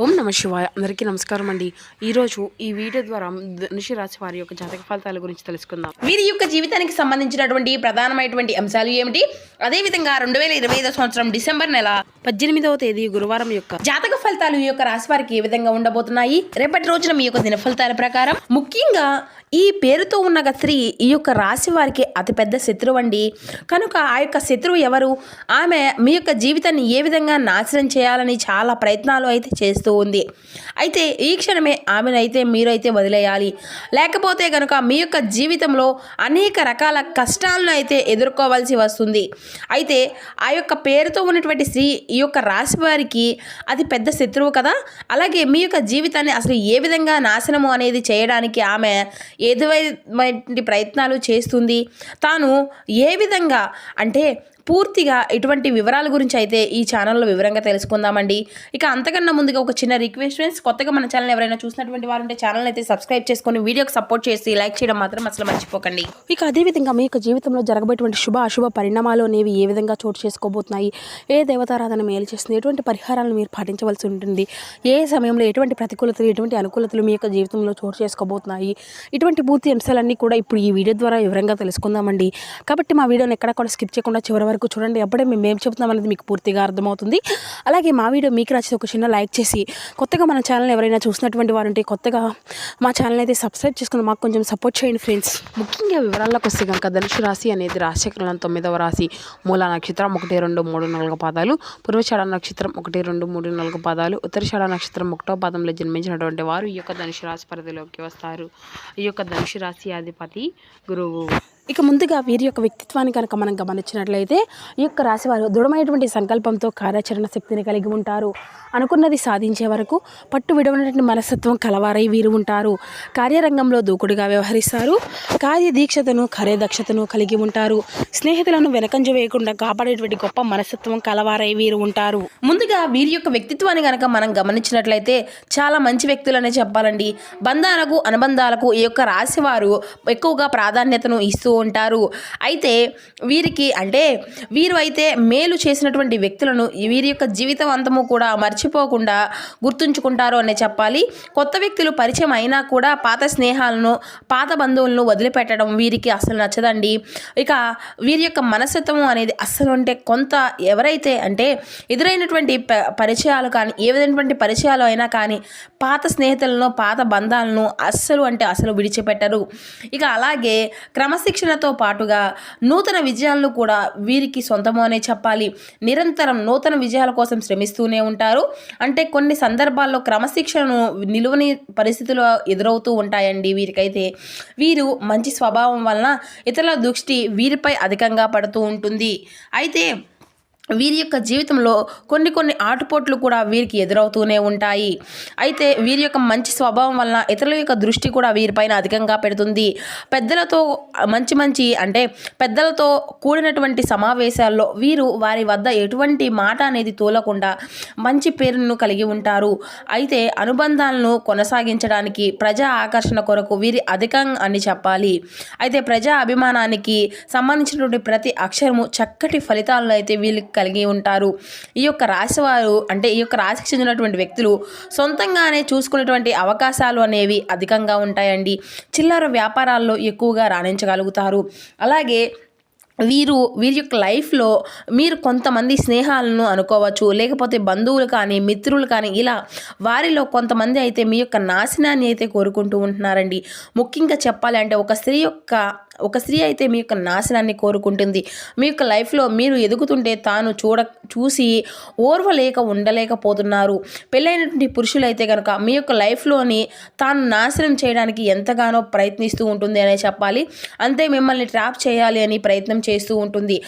ఓం నమ శివాయ. అందరికీ నమస్కారం అండి. ఈరోజు ఈ వీడియో ద్వారా ధనుసు రాశి వారి యొక్క జాతక ఫలితాల గురించి తెలుసుకుందాం. వీరి యొక్క జీవితానికి సంబంధించినటువంటి ప్రధానమైనటువంటి అంశాలు ఏమిటి, అదేవిధంగా 2025 సంవత్సరం డిసెంబర్ నెల 18వ తేదీ గురువారం యొక్క జాతక ఫలితాలు ఈ యొక్క రాశి వారికి ఏ విధంగా ఉండబోతున్నాయి, రేపటి రోజున మీ యొక్క దిన ఫలితాల ప్రకారం ముఖ్యంగా ఈ పేరుతో ఉన్న స్త్రీ ఈ యొక్క రాశి వారికి అతిపెద్ద శత్రువు అండి. కనుక ఆ యొక్క శత్రువు ఎవరు, ఆమె మీ యొక్క జీవితాన్ని ఏ విధంగా నాశనం చేయాలని చాలా ప్రయత్నాలు అయితే చేస్తూ ఉంది. అయితే ఈ క్షణమే ఆమెనైతే మీరైతే వదిలేయాలి, లేకపోతే కనుక మీ యొక్క జీవితంలో అనేక రకాల కష్టాలను అయితే ఎదుర్కోవాల్సి వస్తుంది. అయితే ఆ యొక్క పేరుతో ఉన్నటువంటి స్త్రీ ఈ యొక్క రాశి వారికి అతి పెద్ద శత్రువు కదా. అలాగే మీ యొక్క జీవితాన్ని అసలు ఏ విధంగా నాశనము అనేది చేయడానికి ఆమె ఏదైనా ప్రయత్నాలు చేస్తుంది. తాను ఏ విధంగా అంటే పూర్తిగా ఇటువంటి వివరాల గురించి అయితే ఈ ఛానల్లో వివరంగా తెలుసుకుందామండి. ఇక అంతకన్నా ముందుగా ఒక చిన్న రిక్వెస్ట్ ఫ్రెండ్స్, కొత్తగా మన ఛానల్ ఎవరైనా చూసినటువంటి వారు ఉంటే ఛానల్ అయితే సబ్స్క్రైబ్ చేసుకొని వీడియోకి సపోర్ట్ చేసి లైక్ చేయడం మాత్రం అసలు మర్చిపోకండి. ఇక అదేవిధంగా మీ యొక్క జీవితంలో జరగబోయేటువంటి శుభ అశుభ పరిణామాలు అనేవి ఏ విధంగా చోటు చేసుకోబోతున్నాయి, ఏ దేవతారాధన మేలు చేస్తుంది, ఎటువంటి పరిహారాలను మీరు పాటించవలసి ఉంటుంది, ఏ సమయంలో ఎటువంటి ప్రతికూలతలు ఎటువంటి అనుకూలతలు మీ యొక్క జీవితంలో చోటు చేసుకోబోతున్నాయి, ఇటువంటి పూర్తి అంశాలన్నీ కూడా ఇప్పుడు ఈ వీడియో ద్వారా వివరంగా తెలుసుకుందామండి. కాబట్టి మా వీడియోని ఎక్కడ కూడా స్కిప్ చేయకుండా చివరి వరకు చూడండి. అప్పుడే మేము ఏం చెప్తున్నాం అనేది మీకు పూర్తిగా అర్థమవుతుంది. అలాగే మా వీడియో మీకు నచ్చితే ఒక చిన్న లైక్ చేసి, కొత్తగా మన ఛానల్ ఎవరైనా చూసినటువంటి వారు ఉంటే కొత్తగా మా ఛానల్ అయితే సబ్స్క్రైబ్ చేసుకుని మాకు కొంచెం సపోర్ట్ చేయండి ఫ్రెండ్స్. ముఖ్యంగా వివరాల్లోకి వస్తే కనుక ధనుసు రాశి అనేది రాశిచక్రంలో 9వ రాశి. మూలా నక్షత్రం 1, 2, 3, 4 పాదాలు, పూర్వషాఢ నక్షత్రం 1, 2, 3, 4 పాదాలు, ఉత్తరాషాఢ నక్షత్రం 1వ పాదంలో జన్మించినటువంటి వారు ఈ యొక్క ధనుసు రాశి పరిధిలోకి వస్తారు. ఈ యొక్క ధనుసు రాశి అధిపతి గురువు. ఇక ముందుగా వీరి యొక్క వ్యక్తిత్వాన్ని కనుక మనం గమనించినట్లయితే ఈ యొక్క రాశి వారు దృఢమైనటువంటి సంకల్పంతో కార్యాచరణ శక్తిని కలిగి ఉంటారు. అనుకున్నది సాధించే వరకు పట్టు విడవనటువంటి మనస్తత్వం కలవారై వీరు ఉంటారు. కార్యరంగంలో దూకుడుగా వ్యవహరిస్తారు. కార్యదీక్షతను కార్యదక్షతను కలిగి ఉంటారు. స్నేహితులను వెనకంజ వేయకుండా కాపాడేటువంటి గొప్ప మనస్తత్వం కలవారై వీరు ఉంటారు. ముందుగా వీరి యొక్క వ్యక్తిత్వాన్ని కనుక మనం గమనించినట్లయితే చాలా మంచి వ్యక్తులనే చెప్పాలండి. బంధాలకు అనుబంధాలకు ఈ యొక్క రాశి వారు ఎక్కువగా ప్రాధాన్యతను ఇస్తూ ఉంటారు. అయితే వీరికి వీరు అయితే మేలు చేసినటువంటి వ్యక్తులను వీరి యొక్క జీవితవంతము కూడా మర్చిపోకుండా గుర్తుంచుకుంటారు అనే చెప్పాలి. కొత్త వ్యక్తులు పరిచయం అయినా కూడా పాత స్నేహాలను పాత బంధువులను వదిలిపెట్టడం వీరికి అసలు నచ్చదండి. ఇక వీరి యొక్క మనస్తత్వం అనేది అస్సలు కొంత ఎవరైతే ఎదురైనటువంటి పరిచయాలు కానీ ఏ విధమైనటువంటి పరిచయాలు అయినా కానీ పాత స్నేహితులను పాత బంధాలను అస్సలు విడిచిపెట్టరు. ఇక అలాగే క్రమశిక్షణతో పాటుగా నూతన విజయాలను కూడా వీరికి సొంతము అనే చెప్పాలి. నిరంతరం నూతన విజయాల కోసం శ్రమిస్తూనే ఉంటారు. కొన్ని సందర్భాల్లో క్రమశిక్షణను నిలువని పరిస్థితులు ఎదురవుతూ ఉంటాయండి వీరికైతే. వీరు మంచి స్వభావం వలన ఇతరుల దృష్టి వీరిపై అధికంగా పడుతూ ఉంటుంది. అయితే వీరి యొక్క జీవితంలో కొన్ని ఆటుపోట్లు కూడా వీరికి ఎదురవుతూనే ఉంటాయి. అయితే వీరి యొక్క మంచి స్వభావం వలన ఇతరుల యొక్క దృష్టి కూడా వీరిపైన అధికంగా పెడుతుంది. పెద్దలతో పెద్దలతో కూడినటువంటి సమావేశాల్లో వీరు వారి వద్ద ఎటువంటి మాట అనేది తోలకుండా మంచి పేరును కలిగి ఉంటారు. అయితే అనుబంధాలను కొనసాగించడానికి ప్రజా ఆకర్షణ కొరకు వీరి అధికం అని చెప్పాలి. అయితే ప్రజా అభిమానానికి సంబంధించినటువంటి ప్రతి అక్షరము చక్కటి ఫలితాలను అయితే వీళ్ళకి కలిగి ఉంటారు. ఈ యొక్క రాశి వారు ఈ యొక్క రాశికి చెందినటువంటి వ్యక్తులు సొంతంగానే చూసుకునేటువంటి అవకాశాలు అనేవి అధికంగా ఉంటాయండి. చిల్లర వ్యాపారాల్లో ఎక్కువగా రాణించగలుగుతారు. అలాగే వీరి యొక్క లైఫ్లో మీరు కొంతమంది స్నేహాలను అనుకోవచ్చు, లేకపోతే బంధువులు కానీ మిత్రులు కానీ ఇలా వారిలో కొంతమంది అయితే మీ యొక్క నాశనాన్ని అయితే కోరుకుంటూ ఉంటున్నారండి. ముఖ్యంగా చెప్పాలి ఒక స్త్రీ అయితే మీ యొక్క నాశనాన్ని కోరుకుంటుంది. మీ యొక్క లైఫ్లో మీరు ఎదుగుతుంటే తాను చూసి ఉండలేకపోతున్నారు. పెళ్ళైనటువంటి పురుషులు అయితే కనుక మీ యొక్క లైఫ్లోని తాను నాశనం చేయడానికి ఎంతగానో ప్రయత్నిస్తూ ఉంటుంది అనే చెప్పాలి. అంతే మిమ్మల్ని ట్రాప్ చేయాలి అని ప్రయత్నం చేస్తూ ఉంటుంది.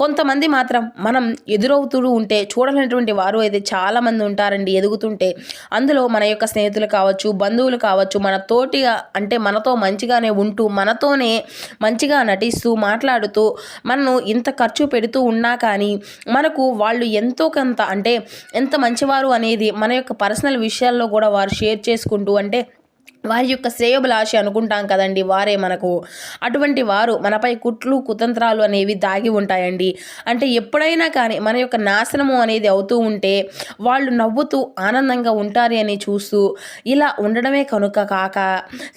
కొంతమంది మాత్రం మనం ఎదురవుతూ ఉంటే చూడలేనటువంటి వారు అయితే చాలామంది ఉంటారండి ఎదుగుతుంటే. అందులో మన యొక్క స్నేహితులు కావచ్చు, బంధువులు కావచ్చు, మన తోటిగా మనతో మంచిగానే ఉంటూ మనతోనే మంచిగా నటిస్తూ మాట్లాడుతూ మనను ఇంత ఖర్చు పెడుతూ ఉన్నా కానీ మనకు వాళ్ళు ఎంతో కొంత ఎంత మంచివారు అనేది మన యొక్క పర్సనల్ విషయాల్లో కూడా వారు షేర్ చేసుకుంటూ వారి యొక్క శ్రేయోభిలాషి అనుకుంటాం కదండి, వారే మనకు. అటువంటి వారు మనపై కుట్లు కుతంత్రాలు అనేవి దాగి ఉంటాయండి. అంటే ఎప్పుడైనా కానీ మన యొక్క నాశనము అనేది అవుతూ ఉంటే వాళ్ళు నవ్వుతూ ఆనందంగా ఉంటారు అని చూస్తూ ఇలా ఉండడమే కనుక కాక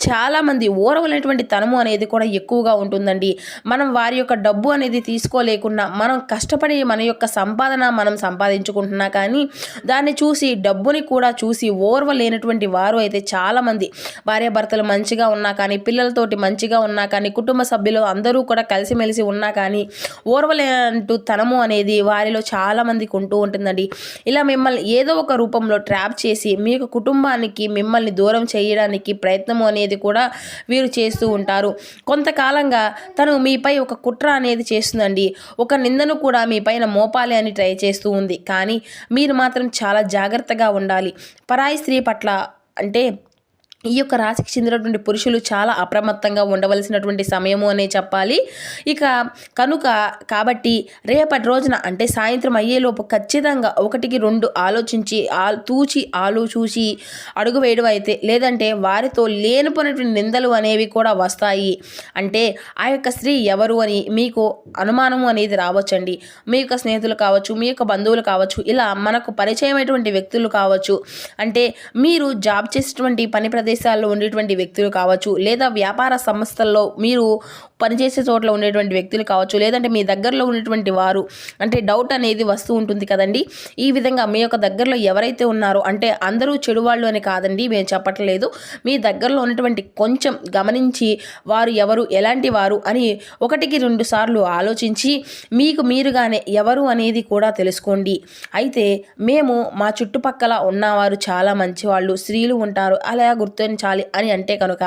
చాలామంది ఓర్వలేనటువంటి తనము అనేది కూడా ఎక్కువగా ఉంటుందండి. మనం వారి యొక్క డబ్బు అనేది తీసుకోలేకున్నా మనం కష్టపడి మన యొక్క సంపాదన మనం సంపాదించుకుంటున్నా కానీ దాన్ని చూసి డబ్బుని కూడా చూసి ఓర్వలేనటువంటి వారు అయితే చాలామంది, భార్యాభర్తలు మంచిగా ఉన్నా కానీ, పిల్లలతోటి మంచిగా ఉన్నా కానీ, కుటుంబ సభ్యులు అందరూ కూడా కలిసిమెలిసి ఉన్నా కానీ ఓర్వలేనంటూ తనము అనేది వారిలో చాలామందికి ఉంటూ ఉంటుందండి. ఇలా మిమ్మల్ని ఏదో ఒక రూపంలో ట్రాప్ చేసి మీ యొక్క కుటుంబానికి మిమ్మల్ని దూరం చేయడానికి ప్రయత్నము అనేది కూడా వీరు చేస్తూ ఉంటారు. కొంతకాలంగా తను మీపై ఒక కుట్ర అనేది చేస్తుందండి. ఒక నిందను కూడా మీ పైన మోపాలి అని ట్రై చేస్తూ ఉంది. కానీ మీరు మాత్రం చాలా జాగ్రత్తగా ఉండాలి. పరాయి స్త్రీ పట్ల అంటే ఈ యొక్క రాశికి చెందినటువంటి పురుషులు చాలా అప్రమత్తంగా ఉండవలసినటువంటి సమయము అనే చెప్పాలి. ఇక కనుక కాబట్టి రేపటి రోజున అంటే సాయంత్రం అయ్యేలోపు ఖచ్చితంగా 1-2 ఆలోచించి చూసి అడుగు వేయడం అయితే, లేదంటే వారితో లేనిపోయినటువంటి నిందలు అనేవి కూడా వస్తాయి. అంటే ఆ యొక్క స్త్రీ ఎవరు అని మీకు అనుమానము అనేది రావచ్చండి. మీ యొక్క స్నేహితులు కావచ్చు, మీ యొక్క బంధువులు కావచ్చు, ఇలా మనకు పరిచయమైనటువంటి వ్యక్తులు కావచ్చు, అంటే మీరు జాబ్ చేసేటువంటి పని ప్రదేశాల్లో ఉండేటువంటి వ్యక్తులు కావచ్చు, లేదా వ్యాపార సంస్థల్లో మీరు పనిచేసే చోట్ల ఉండేటువంటి వ్యక్తులు కావచ్చు, లేదంటే మీ దగ్గరలో ఉన్నటువంటి వారు, అంటే డౌట్ అనేది వస్తూ ఉంటుంది కదండి. ఈ విధంగా మీ యొక్క దగ్గరలో ఎవరైతే ఉన్నారో, అంటే అందరూ చెడు వాళ్ళు అని కాదండి మేము చెప్పట్లేదు, మీ దగ్గరలో ఉన్నటువంటి కొంచెం గమనించి వారు ఎవరు, ఎలాంటి వారు అని 1-2 సార్లు ఆలోచించి మీకు మీరుగానే ఎవరు అనేది కూడా తెలుసుకోండి. అయితే మేము మా చుట్టుపక్కల ఉన్నవారు చాలా మంచివాళ్ళు, స్త్రీలు ఉంటారు, అలా గుర్తించాలి అని అంటే కనుక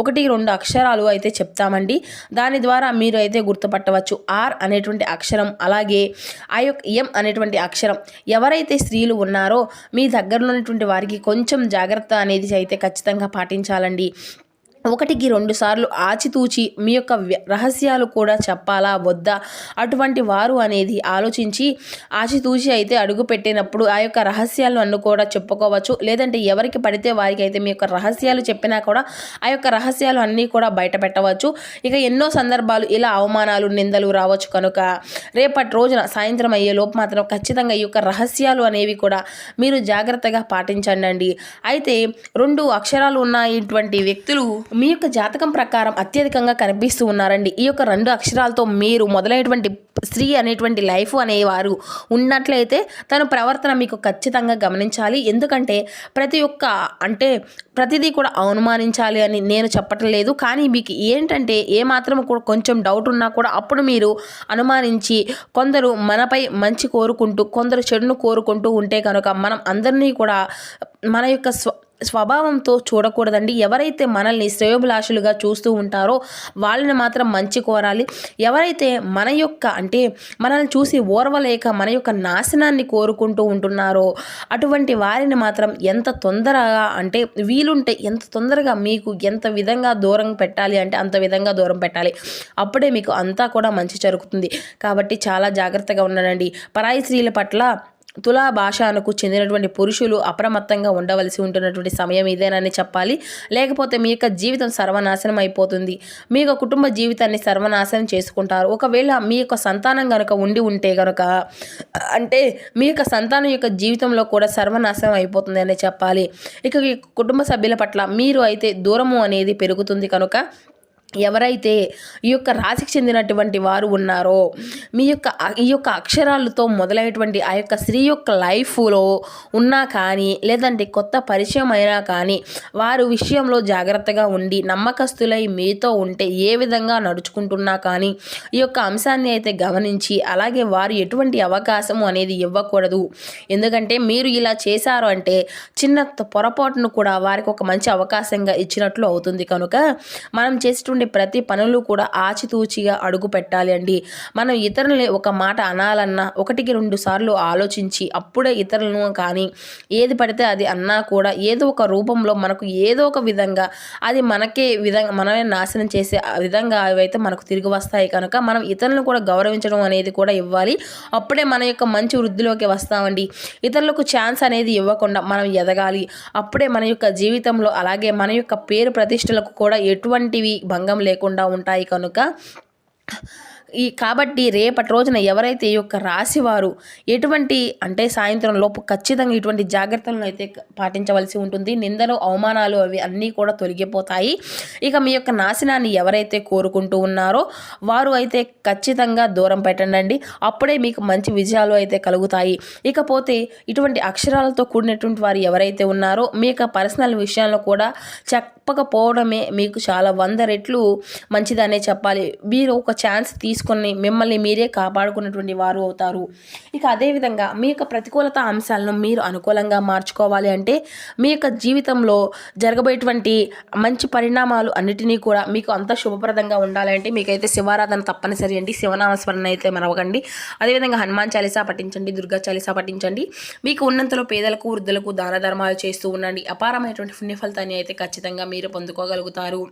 1-2 అక్షరాలు అయితే చెప్తామండి. దాని ద్వారా మీరు అయితే గుర్తుపట్టవచ్చు. ఆర్ అనేటువంటి అక్షరం, అలాగే ఆ యొక్క ఎం అనేటువంటి అక్షరం. ఎవరైతే స్త్రీలు ఉన్నారో మీ దగ్గరలో ఉన్నటువంటి వారికి కొంచెం జాగ్రత్త అనేది అయితే ఖచ్చితంగా పాటించాలండి. 1-2 సార్లు ఆచితూచి మీ యొక్క రహస్యాలు కూడా చెప్పాలా వద్దా అటువంటి వారు అనేది ఆలోచించి ఆచితూచి అయితే అడుగు పెట్టినప్పుడు ఆ యొక్క రహస్యాలు అన్ను కూడా చెప్పుకోవచ్చు. లేదంటే ఎవరికి పడితే వారికి అయితే మీ యొక్క రహస్యాలు చెప్పినా కూడా ఆ యొక్క రహస్యాలు అన్నీ కూడా బయట పెట్టవచ్చు. ఇక ఎన్నో సందర్భాలు ఇలా అవమానాలు, నిందలు రావచ్చు. కనుక రేపటి రోజున సాయంత్రం అయ్యేలోపు మాత్రం ఖచ్చితంగా ఈ యొక్క రహస్యాలు అనేవి కూడా మీరు జాగ్రత్తగా పాటించండి. అయితే 2 అక్షరాలు ఉన్నటువంటి వ్యక్తులు మీ యొక్క జాతకం ప్రకారం అత్యధికంగా కనిపిస్తూ ఉన్నారండి. ఈ యొక్క 2 అక్షరాలతో మీరు మొదలైనటువంటి స్త్రీ అనేటువంటి లైఫ్ అనేవారు ఉన్నట్లయితే తన ప్రవర్తన మీకు ఖచ్చితంగా గమనించాలి. ఎందుకంటే ప్రతిదీ కూడా అనుమానించాలి అని నేను చెప్పటం లేదు. కానీ మీకు ఏంటంటే ఏమాత్రం కూడా కొంచెం డౌట్ ఉన్నా కూడా అప్పుడు మీరు అనుమానించి కొందరు మనపై మంచి కోరుకుంటూ కొందరు చెడును కోరుకుంటూ ఉంటే కనుక మనం అందరినీ కూడా మన యొక్క స్వభావంతో చూడకూడదండి. ఎవరైతే మనల్ని శ్రేయోభిలాషులుగా చూస్తూ ఉంటారో వాళ్ళని మాత్రం మంచి కోరాలి. ఎవరైతే మన యొక్క అంటే మనల్ని చూసి ఓర్వలేక మన యొక్క నాశనాన్ని కోరుకుంటూ ఉంటున్నారో అటువంటి వారిని మాత్రం ఎంత తొందరగా అంటే వీలుంటే ఎంత తొందరగా మీకు ఎంత విధంగా దూరం పెట్టాలి అంటే అంత విధంగా దూరం పెట్టాలి. అప్పుడే మీకు అంతా కూడా మంచి జరుగుతుంది. కాబట్టి చాలా జాగ్రత్తగా ఉండండి. పరాయి స్త్రీల పట్ల తులా భాషకు చెందినటువంటి పురుషులు అప్రమత్తంగా ఉండవలసి ఉంటున్నటువంటి సమయం ఇదేనని చెప్పాలి. లేకపోతే మీ యొక్క జీవితం సర్వనాశనం అయిపోతుంది. మీ యొక్క కుటుంబ జీవితాన్ని సర్వనాశనం చేసుకుంటారు. ఒకవేళ మీ యొక్క సంతానం కనుక ఉంటే కనుక అంటే మీ యొక్క సంతానం యొక్క జీవితంలో కూడా సర్వనాశనం అయిపోతుంది అని చెప్పాలి. ఇక ఈ కుటుంబ సభ్యుల పట్ల మీరు అయితే దూరము అనేది పెరుగుతుంది. కనుక ఎవరైతే ఈ యొక్క రాశికి చెందినటువంటి వారు ఉన్నారో ఈ యొక్క అక్షరాలతో మొదలైనటువంటి ఆ యొక్క స్త్రీ యొక్క లైఫ్లో ఉన్నా కానీ లేదంటే కొత్త పరిచయం అయినా కానీ వారు విషయంలో జాగ్రత్తగా ఉండి నమ్మకస్తులై మీతో ఉంటే ఏ విధంగా నడుచుకుంటున్నా కానీ ఈ యొక్క అంశాన్ని అయితే గమనించి అలాగే వారు ఎటువంటి అవకాశము అనేది ఇవ్వకూడదు. ఎందుకంటే మీరు ఇలా చేశారు అంటే చిన్న పొరపాటును కూడా వారికి ఒక మంచి అవకాశంగా ఇచ్చినట్లు అవుతుంది. కనుక మనం చేసేటువంటి చేసేటువంటి ప్రతి పనులు కూడా ఆచితూచిగా అడుగు పెట్టాలి అండి. మనం ఇతరులని ఒక మాట అనాలన్నా 1-2 సార్లు ఆలోచించి అప్పుడే ఇతరులను కానీ ఏది పడితే అది అన్నా కూడా ఏదో ఒక రూపంలో మనకు ఏదో ఒక విధంగా అది మనమే నాశనం చేసే విధంగా అవైతే మనకు తిరిగి వస్తాయి. కనుక మనం ఇతరులను కూడా గౌరవించడం అనేది కూడా ఇవ్వాలి. అప్పుడే మన యొక్క మంచి వృద్ధిలోకి వస్తామండి. ఇతరులకు ఛాన్స్ అనేది ఇవ్వకుండా మనం ఎదగాలి. అప్పుడే మన యొక్క జీవితంలో అలాగే మన యొక్క పేరు ప్రతిష్టలకు కూడా ఎటువంటివి భంగం లేకుండా ఉంటాయి. కనుక కాబట్టి రేపటి రోజున ఎవరైతే ఈ యొక్క రాశి వారు ఎటువంటి అంటే సాయంత్రం లోపు ఖచ్చితంగా ఇటువంటి జాగ్రత్తలను అయితే పాటించవలసి ఉంటుంది. నిందలు అవమానాలు అవి అన్నీ కూడా తొలగిపోతాయి. ఇక మీ యొక్క నాశనాన్ని ఎవరైతే కోరుకుంటూ ఉన్నారో వారు అయితే ఖచ్చితంగా దూరం పెట్టండి. అప్పుడే మీకు మంచి విజయాలు అయితే కలుగుతాయి. ఇకపోతే ఇటువంటి అక్షరాలతో కూడినటువంటి వారు ఎవరైతే ఉన్నారో మీ యొక్క పర్సనల్ విషయాల్లో కూడా చెప్పకపోవడమే మీకు చాలా 100 రెట్లు మంచిదనే చెప్పాలి. మీరు ఒక ఛాన్స్ తీసుకొని మిమ్మల్ని మీరే కాపాడుకున్నటువంటి వారు అవుతారు. ఇక అదేవిధంగా మీ యొక్క ప్రతికూలత అంశాలను మీరు అనుకూలంగా మార్చుకోవాలి అంటే మీ యొక్క జీవితంలో జరగబోయేటువంటి మంచి పరిణామాలు అన్నిటినీ కూడా మీకు అంత శుభప్రదంగా ఉండాలంటే మీకైతే శివారాధన తప్పనిసరి అండి. శివనామస్మరణ అయితే మరవకండి. అదేవిధంగా హనుమాన్ చాలీసా పఠించండి, దుర్గా చాలీసా పఠించండి. మీకు ఉన్నంతలో పేదలకు వృద్ధులకు దాన ధర్మాలు చేస్తూ ఉండండి. అపారమైనటువంటి పుణ్య ఫలితాన్ని అయితే ఖచ్చితంగా మీరు పొందుకోగలుగుతారు.